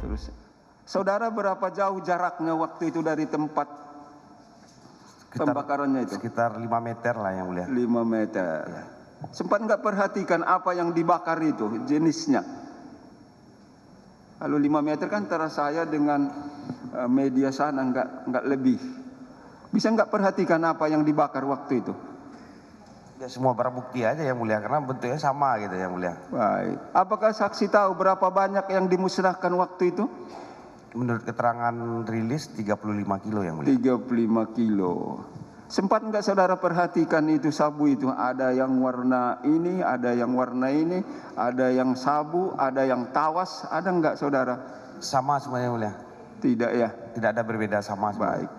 Terus, saudara berapa jauh jaraknya waktu itu dari tempat pembakarannya itu? Sekitar 5 meter lah yang mulia. 5 meter. Ya. Sempat nggak perhatikan apa yang dibakar itu, jenisnya? Kalau 5 meter kan antara saya dengan media sana nggak lebih. Bisa nggak perhatikan apa yang dibakar waktu itu? Ya semua barang bukti aja yang mulia, karena bentuknya sama gitu yang mulia. Baik. Apakah saksi tahu berapa banyak yang dimusnahkan waktu itu? Menurut keterangan rilis 35 kilo yang mulia. 35 kilo. Sempat nggak saudara perhatikan itu sabu itu? Ada yang warna ini, ada yang warna ini, ada yang sabu, ada yang tawas, ada nggak saudara? Sama semuanya yang mulia. Tidak ya? Tidak ada berbeda, sama semua. Baik.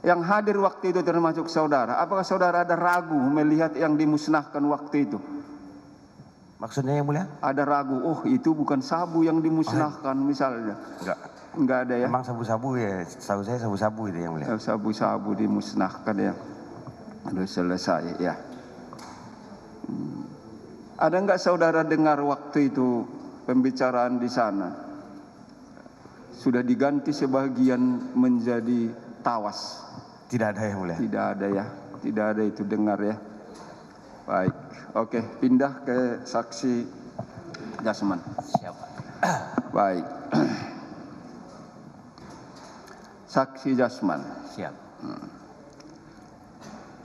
Yang hadir waktu itu termasuk saudara. Apakah saudara ada ragu melihat yang dimusnahkan waktu itu? Maksudnya yang mulia? Ada ragu, oh itu bukan sabu yang dimusnahkan misalnya. Enggak ada ya? Memang sabu-sabu ya, setahu saya sabu-sabu itu yang mulia. Sabu-sabu dimusnahkan ya. Aduh selesai ya. Ada enggak saudara dengar waktu itu pembicaraan di sana? Sudah diganti sebagian menjadi tawas. Tidak ada yang mulia. Tidak ada ya. Tidak ada itu dengar ya. Baik. Oke, pindah ke saksi Jasman. Siapa? Baik. Saksi Jasman. Siap.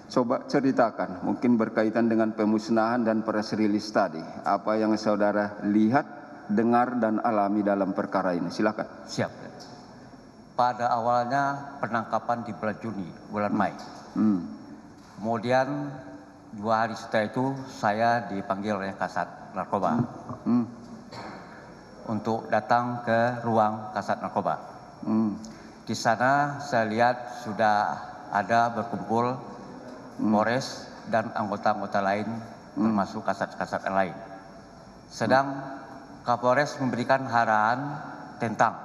Coba ceritakan, mungkin berkaitan dengan pemusnahan dan press release tadi. Apa yang saudara lihat, dengar, dan alami dalam perkara ini. Silakan. Siap. Pada awalnya penangkapan di bulan Juni, bulan Mei. Kemudian 2 hari setelah itu saya dipanggil oleh Kasat Narkoba untuk datang ke ruang Kasat Narkoba. Di sana saya lihat sudah ada berkumpul Polres dan anggota-anggota lain, termasuk kasat-kasat yang lain. Sedang Kapolres memberikan arahan tentang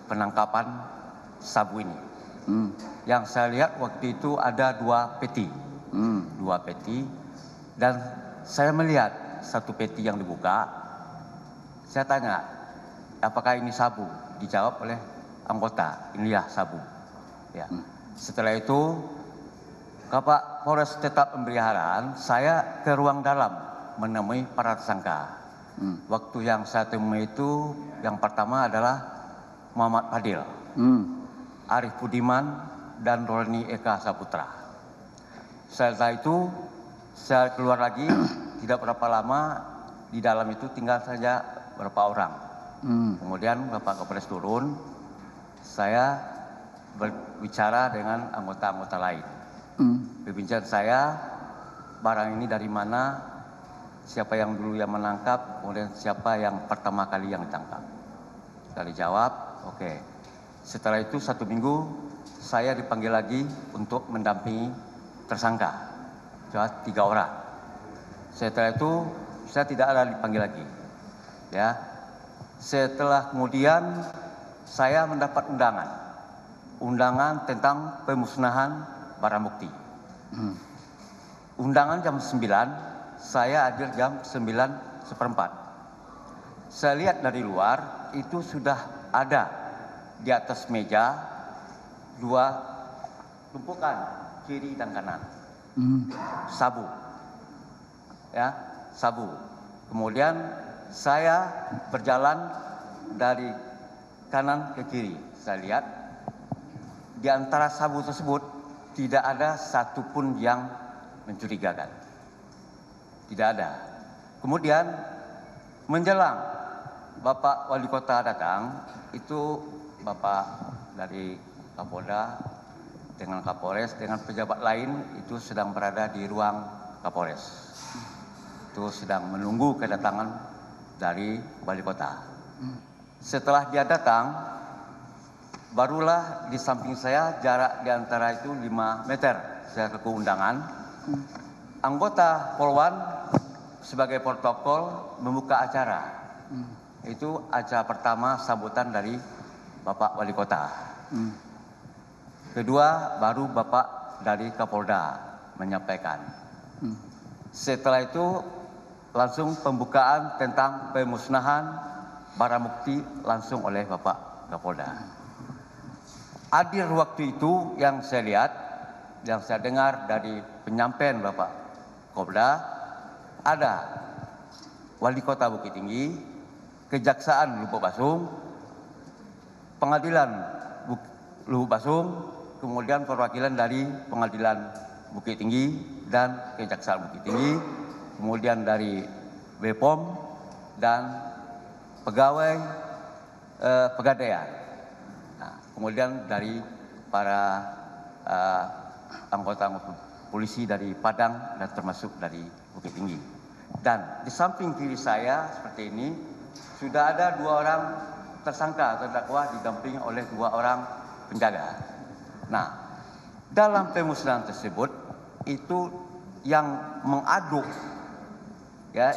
penangkapan sabu ini. Yang saya lihat waktu itu ada 2 peti. 2 peti. Dan saya melihat 1 peti yang dibuka. Saya tanya, apakah ini sabu? Dijawab oleh anggota, inilah sabu. Ya. Setelah itu, Bapak Polres tetap memberi arahan, saya ke ruang dalam menemui para tersangka. Waktu yang saya temui itu, yang pertama adalah Muhammad Fadil, Arif Budiman, dan Roni Eka Saputra. Setelah itu, saya keluar lagi, tidak berapa lama, di dalam itu tinggal saja beberapa orang. Kemudian Bapak Kapolres turun, saya berbicara dengan anggota-anggota lain. Berbincang saya, barang ini dari mana, siapa yang dulu yang menangkap, kemudian siapa yang pertama kali yang ditangkap. Saya dijawab, oke. Setelah itu 1 minggu, saya dipanggil lagi untuk mendampingi tersangka. Cuma 3 orang. Setelah itu, saya tidak ada dipanggil lagi. Ya. Setelah kemudian, saya mendapat undangan tentang pemusnahan barang bukti. Undangan jam 9, saya hadir jam 9:15. Saya lihat dari luar, itu sudah ada di atas meja 2 tumpukan, kiri dan kanan. Sabu. Ya, sabu. Kemudian saya berjalan dari kanan ke kiri. Saya lihat di antara sabu tersebut tidak ada satupun yang mencurigakan. Tidak ada. Kemudian menjelang Bapak Wali Kota datang, itu Bapak dari Kapolda dengan Kapolres dengan pejabat lain itu sedang berada di ruang Kapolres. Itu sedang menunggu kedatangan dari Wali Kota. Setelah dia datang, barulah di samping saya jarak di antara itu 5 meter. Saya ke undangan. Anggota Polwan sebagai protokol membuka acara. Itu acara pertama sambutan dari Bapak Wali Kota. Kedua baru Bapak dari Kapolda menyampaikan. Setelah itu langsung pembukaan tentang pemusnahan barang bukti langsung oleh Bapak Kapolda. Hadir waktu itu yang saya lihat, yang saya dengar dari penyampaian Bapak Kapolda, ada Wali Kota Bukit Tinggi, Kejaksaan Lubuk Basung, Pengadilan Lubuk Basung, kemudian perwakilan dari Pengadilan Bukit Tinggi dan Kejaksaan Bukit Tinggi, kemudian dari BPOM dan pegawai Pegadaian. Nah, kemudian dari para anggota polisi dari Padang dan termasuk dari Bukit Tinggi. Dan di samping kiri saya seperti ini sudah ada 2 orang tersangka terdakwa didampingi oleh 2 orang penjaga. Nah, dalam pemusnahan tersebut itu yang mengaduk ya